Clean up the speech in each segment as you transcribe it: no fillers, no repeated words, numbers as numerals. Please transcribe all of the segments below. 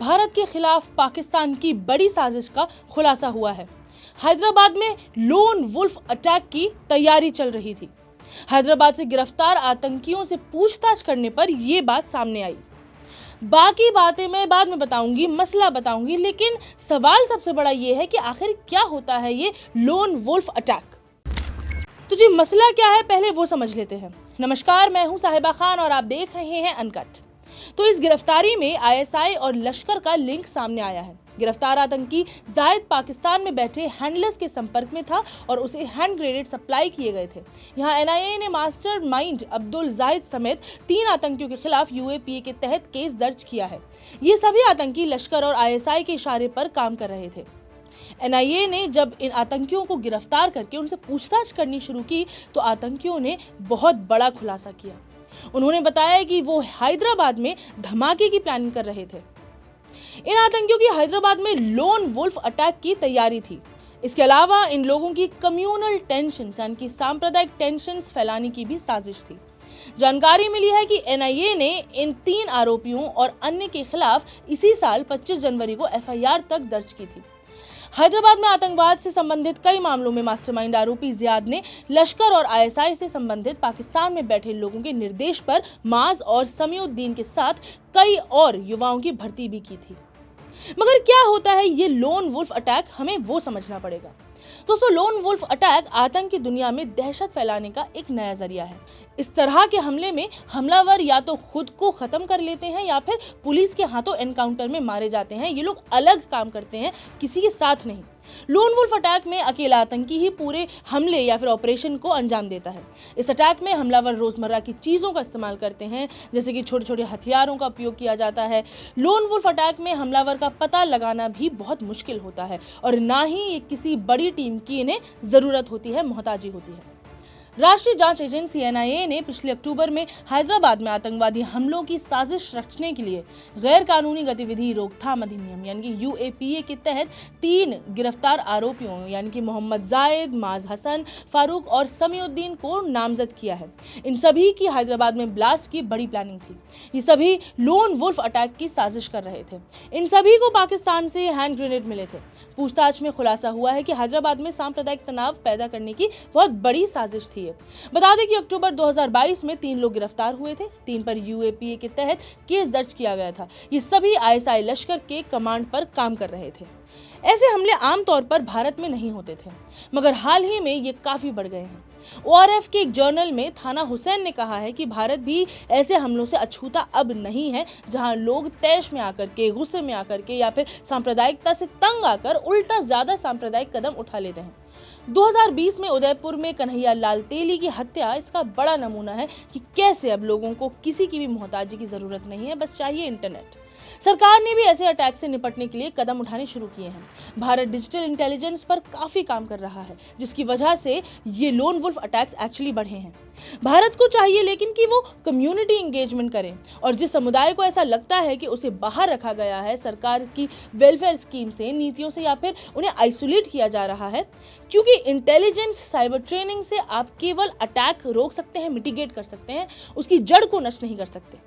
भारत के खिलाफ पाकिस्तान की बड़ी साजिश का खुलासा हुआ है। हैदराबाद में लोन वुल्फ अटैक की तैयारी चल रही थी। हैदराबाद से गिरफ्तार आतंकियों से पूछताछ करने पर यह बात सामने आई। बाकी बातें मैं बाद में बताऊंगी, मसला बताऊंगी, लेकिन सवाल सबसे बड़ा यह है कि आखिर क्या होता है ये लोन वुल्फ अटैक। तो जी मसला क्या है पहले वो समझ लेते हैं। नमस्कार, मैं हूं साहिबा खान और आप देख रहे हैं अनकट। तो इस गिरफ्तारी में आईएसआई और लश्कर का लिंक सामने आया है। गिरफ्तार आतंकी जायद पाकिस्तान में बैठे हैंडलर्स के संपर्क में था और उसे हैंड ग्रेनेड सप्लाई किए गए थे। यहां एनआईए ने मास्टरमाइंड अब्दुल जाहिद समेत 3 आतंकियों के खिलाफ यूएपीए के तहत केस दर्ज किया है। ये सभी आतंकी लश्कर और आईएसआई के इशारे पर काम कर रहे थे। एनआईए ने जब इन आतंकियों को गिरफ्तार करके उनसे पूछताछ करनी शुरू की तो आतंकियों ने बहुत बड़ा खुलासा किया। उन्होंने बताया कि वो हैदराबाद में धमाके की प्लानिंग कर रहे थे। इन आतंकियों की हैदराबाद में लोन वुल्फ अटैक की तैयारी थी। इसके अलावा इन लोगों की कम्युनल टेंशन यानी कि सांप्रदायिक टेंशन फैलाने की भी साजिश थी। जानकारी मिली है कि एनआईए ने इन 3 आरोपियों और अन्य के खिलाफ इसी साल 25 जनवरी को एफआईआर तक दर्ज की थी। हैदराबाद में आतंकवाद से संबंधित कई मामलों में मास्टरमाइंड आरोपी जियाद ने लश्कर और आईएसआई से संबंधित पाकिस्तान में बैठे लोगों के निर्देश पर माज और समीउद्दीन के साथ कई और युवाओं की भर्ती भी की थी। मगर क्या होता है ये लोन वुल्फ अटैक, हमें वो समझना पड़ेगा। दोस्तों, लोन वुल्फ अटैक आतंक की दुनिया में दहशत फैलाने का एक नया जरिया है। इस तरह के हमले में हमलावर या तो खुद को खत्म कर लेते हैं या फिर पुलिस के हाथों एनकाउंटर में मारे जाते हैं। ये लोग अलग काम करते हैं, किसी के साथ नहीं। लोन वुल्फ अटैक में अकेला आतंकी ही पूरे हमले या फिर ऑपरेशन को अंजाम देता है। इस अटैक में हमलावर रोजमर्रा की चीजों का इस्तेमाल करते हैं, जैसे कि छोटे छोटे हथियारों का उपयोग किया जाता है। लोन वुल्फ अटैक में हमलावर का पता लगाना भी बहुत मुश्किल होता है और ना ही ये किसी बड़ी टीम की इन्हें जरूरत होती है, मोहताजी होती है। राष्ट्रीय जांच एजेंसी एनआईए ने पिछले अक्टूबर में हैदराबाद में आतंकवादी हमलों की साजिश रचने के लिए गैर कानूनी गतिविधि रोकथाम अधिनियम यानी कि यूएपीए के तहत 3 गिरफ्तार आरोपियों यानी कि मोहम्मद जायद, माज हसन, फारूक और समीउद्दीन को नामजद किया है। इन सभी की हैदराबाद में ब्लास्ट की बड़ी प्लानिंग थी। ये सभी लोन वुल्फ अटैक की साजिश कर रहे थे। इन सभी को पाकिस्तान से हैंड ग्रेनेड मिले थे। पूछताछ में खुलासा हुआ है कि हैदराबाद में सांप्रदायिक तनाव पैदा करने की बहुत बड़ी साजिश थी। बता दें कि अक्टूबर 2022 में 3 लोग गिरफ्तार हुए थे। 3 पर यूएपीए के तहत केस दर्ज किया गया था। ये सभी आईएसआई लश्कर के कमांड पर काम कर रहे थे। ऐसे हमले आमतौर पर भारत में नहीं होते थे, मगर हाल ही में ये काफी बढ़ गए हैं। ओआरएफ के एक जर्नल में थाना हुसैन ने कहा है कि भारत भी ऐसे हमलों से अछूता अब नहीं है, जहां लोग तैश में आकर के, गुस्से में आकर के या फिर सांप्रदायिकता से तंग आकर उल्टा ज्यादा सांप्रदायिक कदम उठा लेते हैं। 2020 में उदयपुर में कन्हैया लाल तेली की हत्या इसका बड़ा नमूना है कि कैसे अब लोगों को किसी की भी मोहताजी की जरूरत नहीं है, बस चाहिए इंटरनेट। सरकार ने भी ऐसे अटैक से निपटने के लिए कदम उठाने शुरू किए हैं। भारत डिजिटल इंटेलिजेंस पर काफी काम कर रहा है, जिसकी वजह से ये लोन वुल्फ अटैक्स एक्चुअली बढ़े हैं। भारत को चाहिए लेकिन कि वो कम्युनिटी इंगेजमेंट करें और जिस समुदाय को ऐसा लगता है कि उसे बाहर रखा गया है सरकार की वेलफेयर स्कीम से, नीतियों से, या फिर उन्हें आइसोलेट किया जा रहा है, क्योंकि इंटेलिजेंस साइबर ट्रेनिंग से आप केवल अटैक रोक सकते हैं, मिटिगेट कर सकते हैं, उसकी जड़ को नष्ट नहीं कर सकते।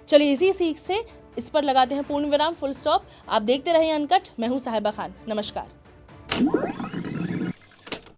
चलिए इसी सीख से इस पर लगाते हैं पूर्ण विराम, फुल स्टॉप। आप देखते रहिए अनकट। मैं हूं साहिबा खान। नमस्कार।